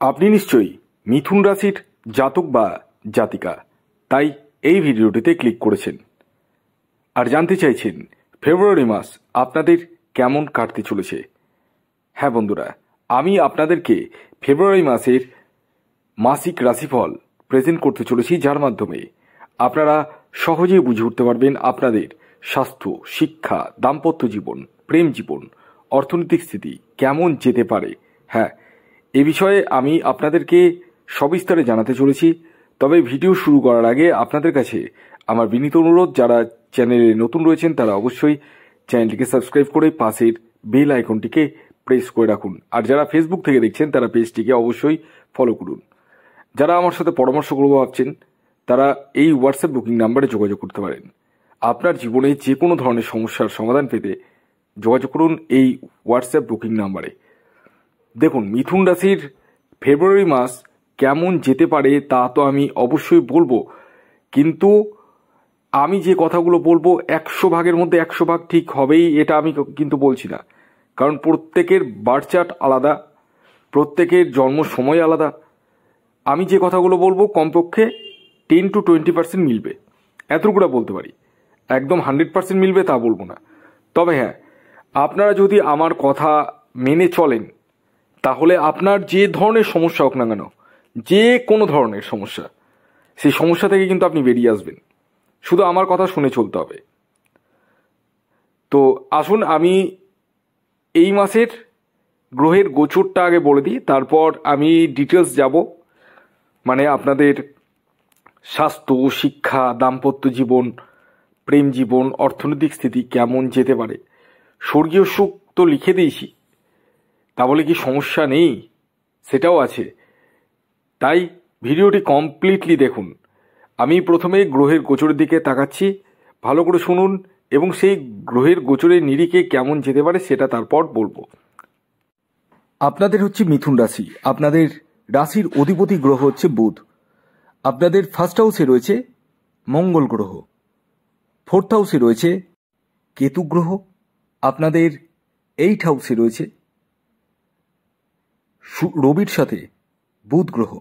আপনি নিশ্চয়ই মিথুন রাশির জাতক বা জাতিকা, তাই এই ভিডিওটিতে ক্লিক করেছেন আর জানতে চাইছেন ফেব্রুয়ারি মাস আপনাদের কেমন কাটতে চলেছে। হ্যাঁ বন্ধুরা, আমি আপনাদেরকে ফেব্রুয়ারি মাসের মাসিক রাশিফল প্রেজেন্ট করতে চলেছি, যার মাধ্যমে আপনারা সহজেই বুঝে উঠতে পারবেন আপনাদের স্বাস্থ্য, শিক্ষা, দাম্পত্য জীবন, প্রেম জীবন, অর্থনৈতিক স্থিতি কেমন যেতে পারে। হ্যাঁ, এ বিষয়ে আমি আপনাদেরকে সবিস্তারে জানাতে চলেছি। তবে ভিডিও শুরু করার আগে আপনাদের কাছে আমার বিনীত অনুরোধ, যারা চ্যানেলে নতুন রয়েছেন তারা অবশ্যই চ্যানেলটিকে সাবস্ক্রাইব করে পাশের বেল আইকনটিকে প্রেস করে রাখুন। আর যারা ফেসবুক থেকে দেখছেন তারা পেজটিকে অবশ্যই ফলো করুন। যারা আমার সাথে পরামর্শ করবো ভাবছেন তারা এই হোয়াটসঅ্যাপ বুকিং নাম্বারে যোগাযোগ করতে পারেন। আপনার জীবনে যে কোনো ধরনের সমস্যার সমাধান পেতে যোগাযোগ করুন এই হোয়াটসঅ্যাপ বুকিং নাম্বারে। দেখুন, মিথুন রাশির ফেব্রুয়ারি মাস কেমন যেতে পারে তা তো আমি অবশ্যই বলবো, কিন্তু আমি যে কথাগুলো বলবো 100 ভাগের মধ্যে 100 ভাগ ঠিক হবেই এটা আমি কিন্তু বলছি না, কারণ প্রত্যেকের বার্থ চার্ট আলাদা, প্রত্যেকের জন্ম সময় আলাদা। আমি যে কথাগুলো বলবো কমপক্ষে 10 to 20% মিলবে, এতটুকুটা বলতে পারি। একদম 100% মিলবে তা বলবো না। তবে হ্যাঁ, আপনারা যদি আমার কথা মেনে চলেন তাহলে আপনার যে ধরনের সমস্যা হোক না কেন, যে কোনো ধরনের সমস্যা, সেই সমস্যা থেকে কিন্তু আপনি বেরিয়ে আসবেন। শুধু আমার কথা শুনে চলতে হবে। তো আসুন আমি এই মাসের গ্রহের গোচরটা আগে বলে দিই, তারপর আমি ডিটেলস যাব। মানে আপনাদের স্বাস্থ্য, শিক্ষা, দাম্পত্য জীবন, প্রেম জীবন, অর্থনৈতিক স্থিতি কেমন যেতে পারে। স্বর্গীয় সুখ তো লিখে দিয়েছি, তা বলে কি সমস্যা নেই? সেটাও আছে। তাই ভিডিওটি কমপ্লিটলি দেখুন। আমি প্রথমে গ্রহের গোচরের দিকে তাকাচ্ছি, ভালো করে শুনুন, এবং সেই গ্রহের গোচরের নিরিখে কেমন যেতে পারে সেটা তারপর বলবো। আপনাদের হচ্ছে মিথুন রাশি, আপনাদের রাশির অধিপতি গ্রহ হচ্ছে বুধ। আপনাদের ফার্স্ট হাউসে রয়েছে মঙ্গল গ্রহ, ফোর্থ হাউসে রয়েছে কেতু গ্রহ, আপনাদের 8 হাউসে রয়েছে রবির সাথে বুধ গ্রহ,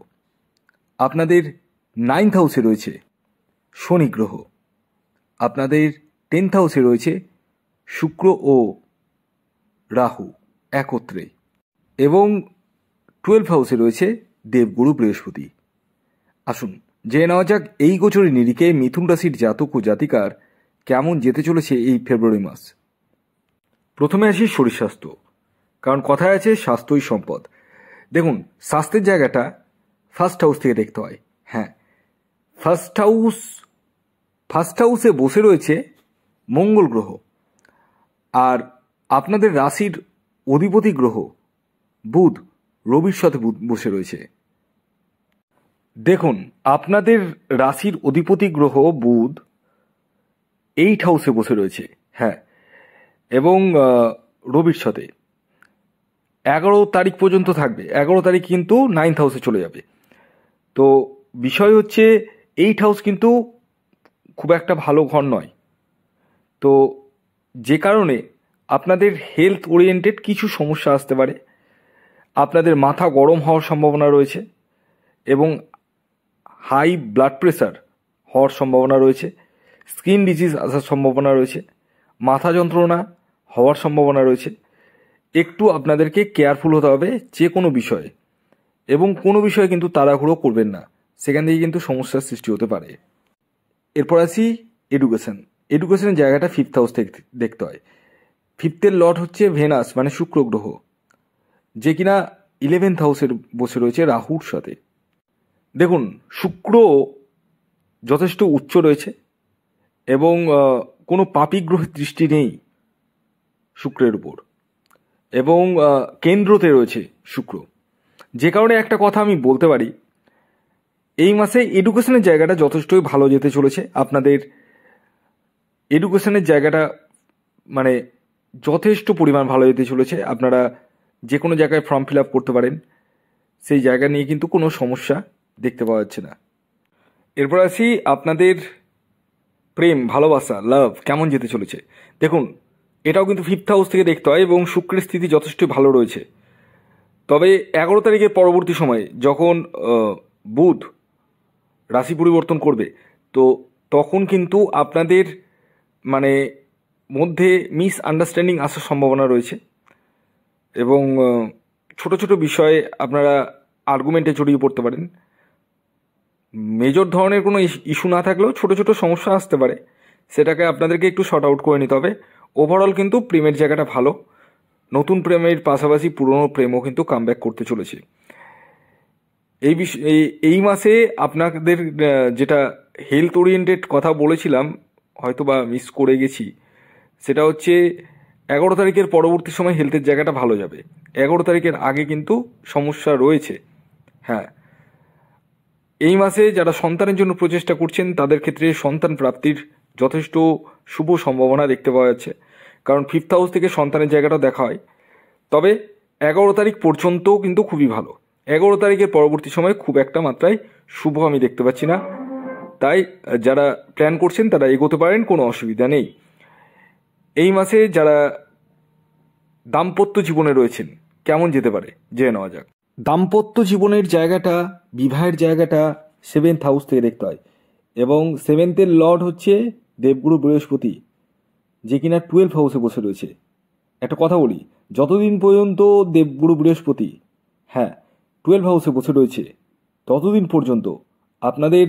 আপনাদের 9th হাউসে রয়েছে শনি গ্রহ, আপনাদের 10th হাউসে রয়েছে শুক্র ও রাহু একত্রে, এবং 12th হাউসে রয়েছে দেবগুরু বৃহস্পতি। আসুন জেনে নেওয়া যাক এই গোচরের নিরিখে মিথুন রাশির জাতক ও জাতিকার কেমন যেতে চলেছে এই ফেব্রুয়ারি মাস। প্রথমে আসি শরীর স্বাস্থ্য, কারণ কথায় আছে স্বাস্থ্যই সম্পদ। দেখুন, স্বাস্থ্যের জায়গাটা ফার্স্ট হাউস থেকে দেখতে হয়। হ্যাঁ, ফার্স্ট হাউসে বসে রয়েছে মঙ্গল গ্রহ, আর আপনাদের রাশির অধিপতি গ্রহ বুধ রবির সাথে বসে রয়েছে। দেখুন, আপনাদের রাশির অধিপতি গ্রহ বুধ 8 হাউসে বসে রয়েছে। হ্যাঁ, এবং রবির সাথে 11 তারিখ পর্যন্ত থাকবে। 11 তারিখ কিন্তু 9th হাউসে চলে যাবে। তো বিষয় হচ্ছে 8 হাউস কিন্তু খুব একটা ভালো ঘর নয়। তো যে কারণে আপনাদের হেলথ ওরিয়েন্টেড কিছু সমস্যা আসতে পারে। আপনাদের মাথা গরম হওয়ার সম্ভাবনা রয়েছে, এবং হাই ব্লাড প্রেশার হওয়ার সম্ভাবনা রয়েছে, স্কিন ডিজিজ আসার সম্ভাবনা রয়েছে, মাথা যন্ত্রণা হওয়ার সম্ভাবনা রয়েছে। একটু আপনাদেরকে কেয়ারফুল হতে হবে যে কোনো বিষয়ে, এবং কোনো বিষয়ে কিন্তু তাড়াহুড়ো করবেন না, সেখান থেকে কিন্তু সমস্যার সৃষ্টি হতে পারে। এরপর আসি এডুকেশনের জায়গাটা 5th হাউস থেকে দেখতে হয়। 5th লর্ড হচ্ছে ভেনাস, মানে শুক্র গ্রহ, যে কিনা 11th হাউসের বসে রয়েছে রাহুর সাথে। দেখুন, শুক্র যথেষ্ট উচ্চ রয়েছে, এবং কোনো পাপী গ্রহের দৃষ্টি নেই শুক্রের উপর, এবং কেন্দ্রতে রয়েছে শুক্র। যে কারণে একটা কথা আমি বলতে পারি, এই মাসে এডুকেশনের জায়গাটা যথেষ্টই ভালো যেতে চলেছে। আপনাদের এডুকেশনের জায়গাটা মানে যথেষ্ট পরিমাণ ভালো যেতে চলেছে। আপনারা যে কোনো জায়গায় ফর্ম ফিল আপ করতে পারেন, সেই জায়গা নিয়ে কিন্তু কোনো সমস্যা দেখতে পাওয়া যাচ্ছে না। এরপর আসি আপনাদের প্রেম, ভালোবাসা, লাভ কেমন যেতে চলেছে। দেখুন, এটাও কিন্তু 5th হাউস থেকে দেখতে হয়, এবং শুক্রের স্থিতি যথেষ্ট ভালো রয়েছে। তবে 11 তারিখের পরবর্তী সময়ে যখন বুধ রাশি পরিবর্তন করবে, তো তখন কিন্তু আপনাদের মানে মধ্যে মিস আন্ডারস্ট্যান্ডিং আসার সম্ভাবনা রয়েছে এবং ছোট ছোট বিষয়ে আপনারা আর্গুমেন্টে জড়িয়ে পড়তে পারেন। মেজর ধরনের কোনো ইস্যু না থাকলেও ছোট ছোট সমস্যা আসতে পারে, সেটাকে আপনাদেরকে একটু শর্ট আউট করে নিতে হবে। ওভারঅল কিন্তু প্রেমের জায়গাটা ভালো, নতুন প্রেমের পাশাপাশি পুরনো প্রেমও কিন্তু কামব্যাক করতে চলেছে। এই মাসে আপনাদের যেটা হেলথ ওরিয়েন্টেড কথা বলেছিলাম, হয়তো বা মিস করে গেছি, সেটা হচ্ছে 11 তারিখের পরবর্তী সময় হেলথের জায়গাটা ভালো যাবে। 11 তারিখের আগে কিন্তু সমস্যা রয়েছে। হ্যাঁ, এই মাসে যারা সন্তানের জন্য প্রচেষ্টা করছেন তাদের ক্ষেত্রে সন্তান প্রাপ্তির যথেষ্ট শুভ সম্ভাবনা দেখতে পাওয়া যাচ্ছে, কারণ 5th হাউস থেকে সন্তানের জায়গাটা দেখা হয়। তবে 11 তারিখ পর্যন্ত কিন্তু খুবই ভালো। 11 তারিখের পরবর্তী সময় খুব একটা মাত্রায় শুভ আমি দেখতে পাচ্ছি না, তাই যারা প্ল্যান করছেন তারা এগোতে পারেন, কোনো অসুবিধা নেই। এই মাসে যারা দাম্পত্য জীবনে রয়েছেন কেমন যেতে পারে জেনে নেওয়া যাক। দাম্পত্য জীবনের জায়গাটা, বিবাহের জায়গাটা 7th হাউস থেকে দেখতে হয় এবং 7th-এর লর্ড হচ্ছে দেবগুরু বৃহস্পতি, যে কিনা 12 হাউসে বসে রয়েছে। একটা কথা বলি, যতদিন পর্যন্ত দেবগুরু বৃহস্পতি 12 হাউসে বসে রয়েছে ততদিন পর্যন্ত আপনাদের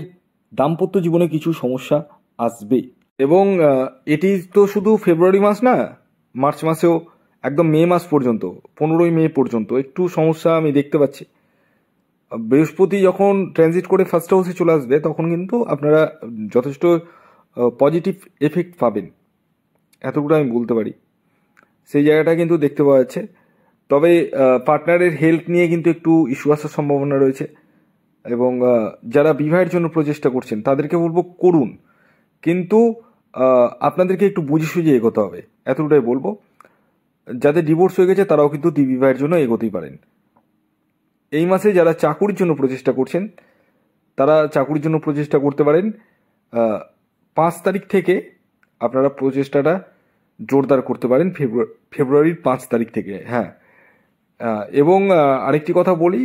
দাম্পত্য জীবনে কিছু সমস্যা আসবে। এবং এটি তো শুধু ফেব্রুয়ারি মাস না, মার্চ মাসেও একদম মে মাস পর্যন্ত, 15ই মে পর্যন্ত একটু সমস্যা আমি দেখতে পাচ্ছি। বৃহস্পতি যখন ট্রানজিট করে 1st হাউসে চলে আসবে তখন কিন্তু আপনারা যথেষ্ট পজিটিভ এফেক্ট পাবেন, এতটুকু আমি বলতে পারি। সেই জায়গাটা কিন্তু দেখতে পাওয়া যাচ্ছে। তবে পার্টনারের হেলথ নিয়ে কিন্তু একটু ইস্যু আসার সম্ভাবনা রয়েছে এবং যারা বিবাহের জন্য প্রচেষ্টা করছেন তাদেরকে বলবো করুন, কিন্তু আপনাদেরকে একটু বুঝে সুঝে এগোতে হবে, এতটুকুই বলবো। যাদের ডিভোর্স হয়ে গেছে তারাও কিন্তু বিবাহের জন্য এগোতেই পারেন। এই মাসে যারা চাকুরির জন্য প্রচেষ্টা করছেন তারা চাকুরির জন্য প্রচেষ্টা করতে পারেন। 5 তারিখ থেকে আপনারা প্রচেষ্টাটা জোরদার করতে পারেন, ফেব্রুয়ারির 5 তারিখ থেকে। হ্যাঁ, এবং আরেকটি কথা বলি,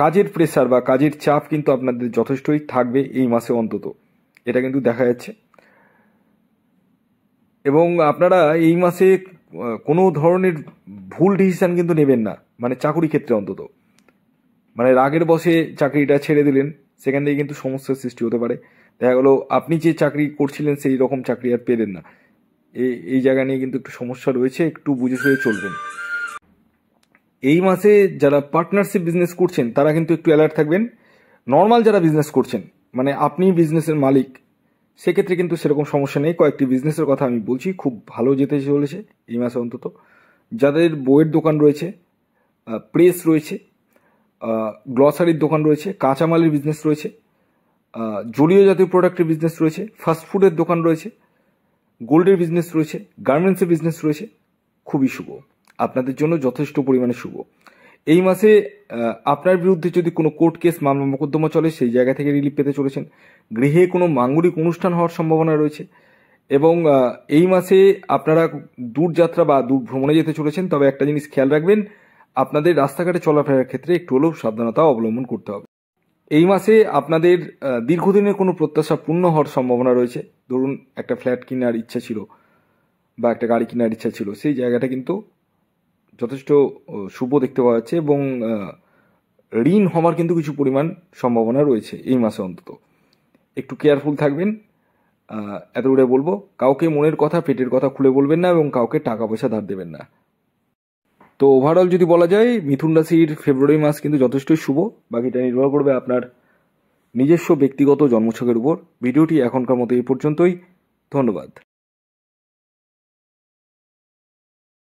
কাজের প্রেসার বা কাজের চাপ কিন্তু আপনাদের যথেষ্টই থাকবে এই মাসে অন্তত, এটা কিন্তু দেখা যাচ্ছে। এবং আপনারা এই মাসে কোনো ধরনের ভুল ডিসিশন কিন্তু নেবেন না, মানে চাকরি ক্ষেত্রে অন্তত। মানে রাগের বশে চাকরিটা ছেড়ে দিলেন, সেখান থেকে কিন্তু সমস্যার সৃষ্টি হতে পারে। দেখা গেলো আপনি যে চাকরি করছিলেন সেই রকম চাকরি আর পেলেন না, এই জায়গা নিয়ে কিন্তু একটু সমস্যা রয়েছে, একটু বুঝে সুঝে চলবেন। এই মাসে যারা পার্টনারশিপ বিজনেস করছেন তারা কিন্তু একটু অ্যালার্ট থাকবেন। নর্মাল যারা বিজনেস করছেন, মানে আপনি বিজনেসের মালিক, সেক্ষেত্রে কিন্তু সেরকম সমস্যা নেই। কয়েকটি বিজনেসের কথা আমি বলছি, খুব ভালো যেতে চলেছে এই মাসে অন্তত। যাদের বইয়ের দোকান রয়েছে, প্রেস রয়েছে, গ্লসারির দোকান রয়েছে, কাঁচামালের বিজনেস রয়েছে, জলীয় জাতীয় প্রোডাক্টের বিজনেস রয়েছে, ফাস্টফুডের দোকান রয়েছে, গোল্ডের বিজনেস রয়েছে, গার্মেন্টসের বিজনেস রয়েছে, খুবই শুভ, আপনাদের জন্য যথেষ্ট পরিমাণে শুভ। এই মাসে আপনার বিরুদ্ধে যদি কোনো কোর্ট কেস মামলা মোকদ্দমা চলে সেই জায়গা থেকে রিলিফ পেতে চলেছেন। গৃহে কোনো মাঙ্গলিক অনুষ্ঠান হওয়ার সম্ভাবনা রয়েছে এবং এই মাসে আপনারা দূরযাত্রা বা দূর ভ্রমণে যেতে চলেছেন। তবে একটা জিনিস খেয়াল রাখবেন, আপনাদের রাস্তাঘাটে চলাফেরার ক্ষেত্রে একটু হলেও সাবধানতা অবলম্বন করতে হবে। এই মাসে আপনাদের দীর্ঘদিনের কোনো প্রত্যাশা পূর্ণ হওয়ার সম্ভাবনা রয়েছে। ধরুন একটা ফ্ল্যাট কেনার ইচ্ছা ছিল বা একটা গাড়ি কেনার ইচ্ছা ছিল, সেই জায়গাটা কিন্তু যথেষ্ট শুভ দেখতে পাওয়া যাচ্ছে এবং ঋণ হওয়ার কিন্তু কিছু পরিমাণ সম্ভাবনা রয়েছে এই মাসে অন্তত। একটু কেয়ারফুল থাকবেন, এতগুলো বলবো। কাউকে মনের কথা, পেটের কথা খুলে বলবেন না এবং কাউকে টাকা পয়সা ধার দেবেন না। তো ওভারঅল যদি বলা যায়, মিথুন রাশির ফেব্রুয়ারি মাস কিন্তু যথেষ্টই শুভ। বাকিটা নির্ভর করবে আপনার নিজস্ব ব্যক্তিগত জন্মছকের উপর। ভিডিওটি এখনকার মতো এই পর্যন্তই। ধন্যবাদ।